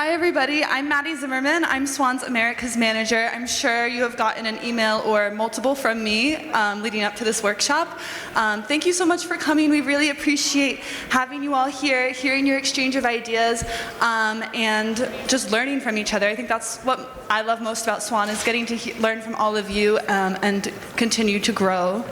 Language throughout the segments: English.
Hi everybody, I'm Maddie Zimmerman. I'm SWAN's Americas Manager. I'm sure you have gotten an email or multiple from me leading up to this workshop. Thank you so much for coming. We really appreciate having you all here, hearing your exchange of ideas, and just learning from each other. I think that's what I love most about SWAN, is getting to learn from all of you and continue to grow.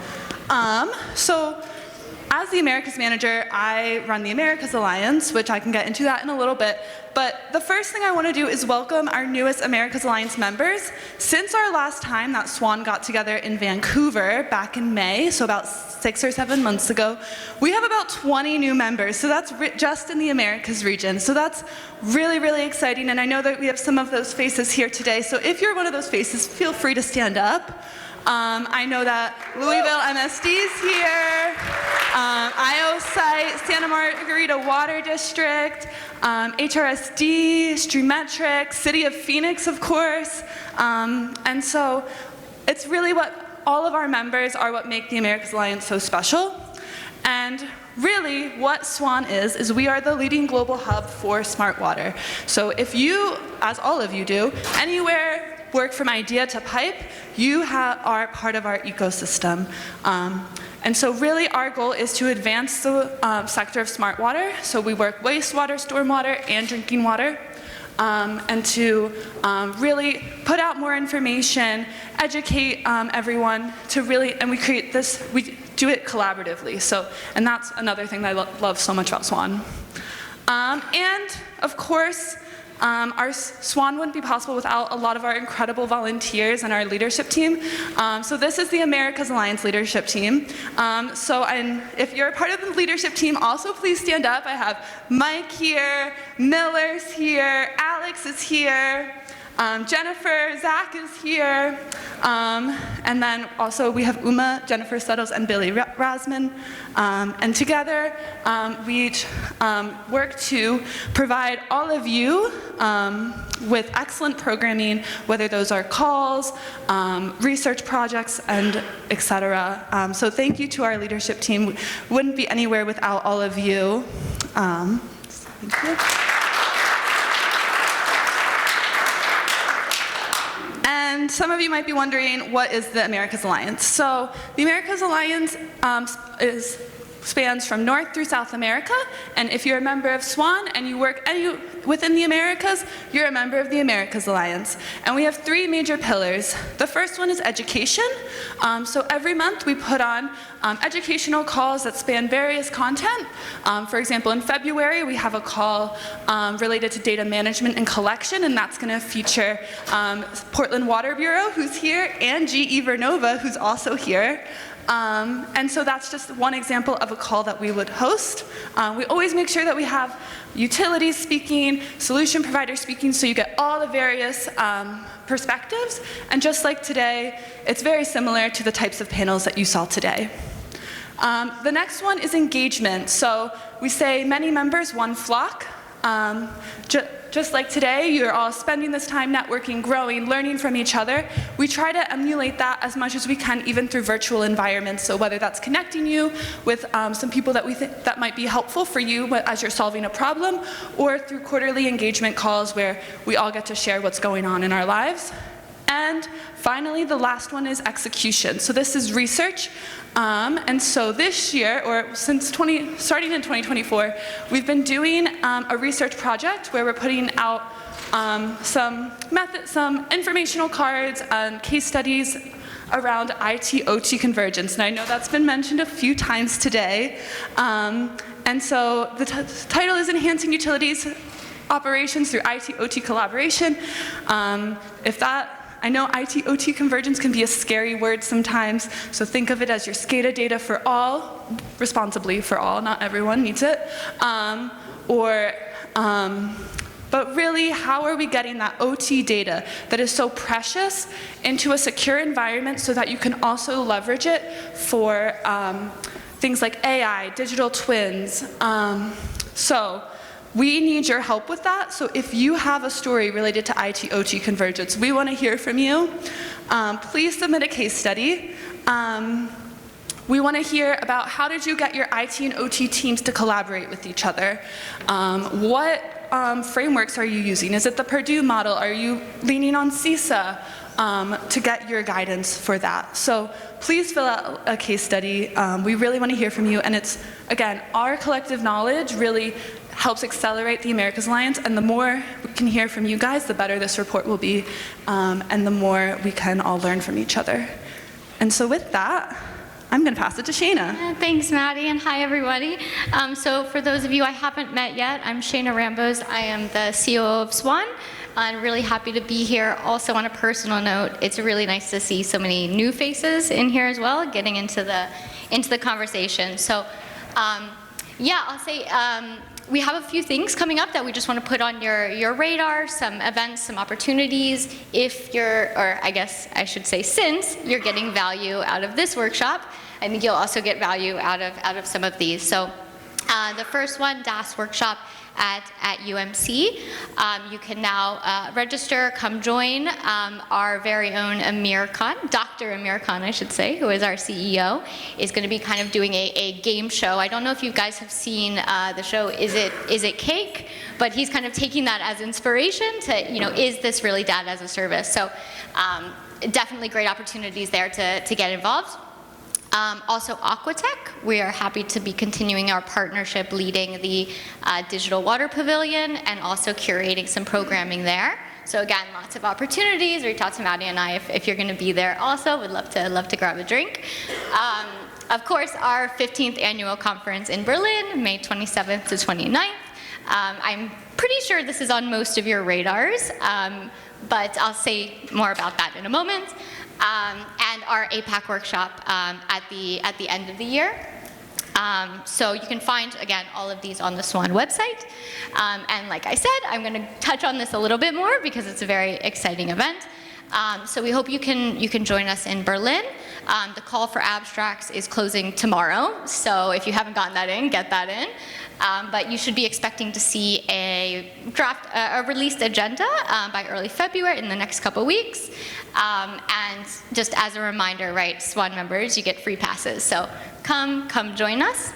As the Americas Manager, I run the Americas Alliance, which I can get into that in a little bit. But the first thing I want to do is welcome our newest Americas Alliance members. Since our last time that SWAN got together in Vancouver back in May, so about 6 or 7 months ago, we have about 20 new members. So that's just in the Americas region. So that's really, really exciting. And I know that we have some of those faces here today. So if you're one of those faces, feel free to stand up. I know that Louisville MSD is here, IO Site, Santa Margarita Water District, HRSD, Streametrics, City of Phoenix, of course. And so it's really what all of our members are what make the Americas Alliance so special. And really, what SWAN is we are the leading global hub for smart water. So if you, as all of you do, anywhere work from idea to pipe, you are part of our ecosystem. And so really our goal is to advance the sector of smart water. So we work wastewater, stormwater, and drinking water. And to really put out more information, educate everyone to really, and we create this, we do it collaboratively. So, and that's another thing that I love so much about SWAN. And of course, our SWAN wouldn't be possible without a lot of our incredible volunteers and our leadership team. So this is the Americas Alliance leadership team. If you're a part of the leadership team, also please stand up. I have Mike here, Miller's here, Alex is here, Jennifer, Zach is here, and then also we have Uma, Jennifer Settles, and Billy Rasman. And together we work to provide all of you with excellent programming, whether those are calls, research projects, and etc. So thank you to our leadership team. We wouldn't be anywhere without all of you. Thank you. And some of you might be wondering, what is the Americas Alliance? So the Americas Alliance spans from North through South America, and if you're a member of SWAN and you work within the Americas, you're a member of the Americas Alliance. And we have 3 major pillars. The first one is education. So every month we put on educational calls that span various content. For example, in February we have a call related to data management and collection, and that's going to feature Portland Water Bureau, who's here, and GE Vernova, who's also here. And so that's just one example of a call that we would host. We always make sure that we have utilities speaking, solution providers speaking, so you get all the various perspectives. And just like today, it's very similar to the types of panels that you saw today. The next one is engagement. So we say many members, one flock. Just like today, you're all spending this time networking, growing, learning from each other. We try to emulate that as much as we can, even through virtual environments. So whether that's connecting you with some people that we think that might be helpful for you as you're solving a problem, or through quarterly engagement calls where we all get to share what's going on in our lives. And finally, the last one is execution. So this is research. And so this year, or starting in 2024, we've been doing a research project where we're putting out some informational cards and case studies around IT-OT convergence. And I know that's been mentioned a few times today. And so the title is Enhancing Utilities Operations Through IT-OT Collaboration. I know IT-OT convergence can be a scary word sometimes, so think of it as your SCADA data for all, responsibly for all, not everyone needs it. But really, how are we getting that OT data that is so precious into a secure environment so that you can also leverage it for things like AI, digital twins. So we need your help with that. So if you have a story related to IT-OT convergence, we want to hear from you. Please submit a case study. We want to hear about how did you get your IT and OT teams to collaborate with each other? What frameworks are you using? Is it the Purdue model? Are you leaning on CISA to get your guidance for that? So please fill out a case study. We really want to hear from you, and it's, again, our collective knowledge really helps accelerate the Americas Alliance, and the more we can hear from you guys, the better this report will be, and the more we can all learn from each other. And so with that, I'm going to pass it to Shayna. Thanks, Maddie, and hi, everybody. So for those of you I haven't met yet, I'm Shayna Rambos. I am the COO of SWAN. I'm really happy to be here. Also, on a personal note, it's really nice to see so many new faces in here as well, getting into the conversation. So, yeah, I'll say we have a few things coming up that we just want to put on your radar, some events, some opportunities. If you're, or I guess I should say since you're getting value out of this workshop, I think you'll also get value out of some of these. So the first one, DAS workshop at UMC. You can now register, come join our very own Amir Khan, Dr. Amir Khan, I should say, who is our CEO, is going to be kind of doing a game show. I don't know if you guys have seen the show, Is It Cake? But he's kind of taking that as inspiration to, you know, is this really data as a service? So definitely great opportunities there to get involved. Also Aquatech, we are happy to be continuing our partnership leading the Digital Water Pavilion and also curating some programming there. So again, lots of opportunities. Reach out to Maddie and I if you're going to be there also. We'd love to grab a drink. Of course, our 15th annual conference in Berlin, May 27th to 29th. I'm pretty sure this is on most of your radars, but I'll say more about that in a moment. And our APAC workshop at the end of the year. So you can find, again, all of these on the SWAN website. And like I said, I'm going to touch on this a little bit more because it's a very exciting event. So we hope you can join us in Berlin. The call for abstracts is closing tomorrow, so if you haven't gotten that in, get that in. But you should be expecting to see a released agenda by early February in the next couple weeks. And just as a reminder, right, SWAN members, you get free passes. So come join us.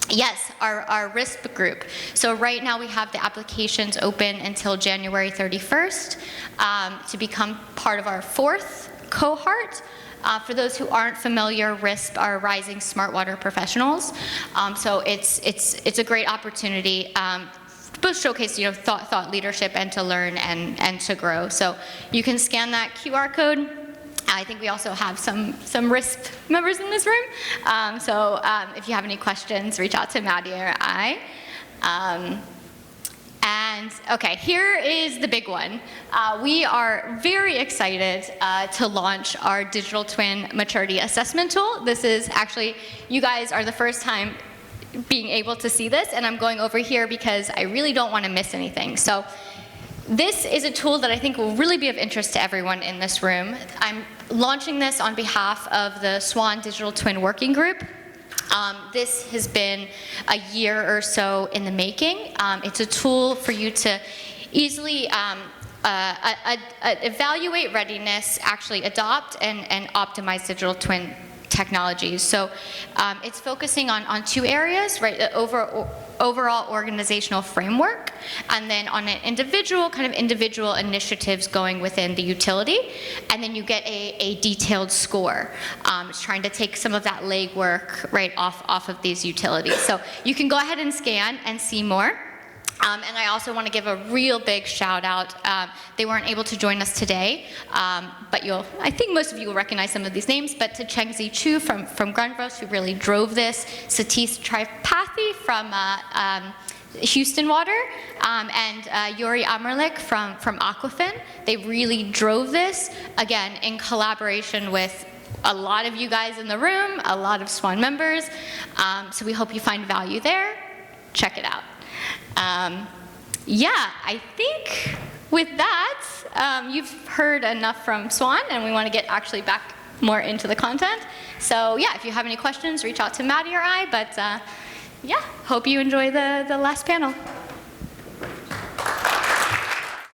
Yes, our RISP group. So right now we have the applications open until January 31st to become part of our 4th cohort. For those who aren't familiar, RISP are Rising Smart Water Professionals. So it's a great opportunity to both showcase, you know, thought leadership and to learn and to grow. So you can scan that QR code. I think we also have some RISP members in this room. So if you have any questions, reach out to Maddie or I. And okay, here is the big one. We are very excited to launch our Digital Twin Maturity Assessment Tool. This is actually, you guys are the first time being able to see this, and I'm going over here because I really don't want to miss anything. So this is a tool that I think will really be of interest to everyone in this room. I'm launching this on behalf of the SWAN Digital Twin Working Group. This has been a year or so in the making. It's a tool for you to easily evaluate readiness, actually adopt and optimize digital twin technologies. So it's focusing on 2 areas, right? The overall organizational framework, and then on an individual initiatives going within the utility, and then you get a detailed score. It's trying to take some of that legwork right off of these utilities. So you can go ahead and scan and see more. And I also want to give a real big shout out. They weren't able to join us today, but I think most of you will recognize some of these names, but to Chengzi Chu from Grundfos, who really drove this, Satish Tripathi from Houston Water, and Yuri Amerlik from Aquafin. They really drove this, again, in collaboration with a lot of you guys in the room, a lot of SWAN members. So we hope you find value there. Check it out. Yeah, I think with that, you've heard enough from SWAN, and we want to get actually back more into the content. So yeah, if you have any questions, reach out to Maddie or I, but yeah, hope you enjoy the last panel.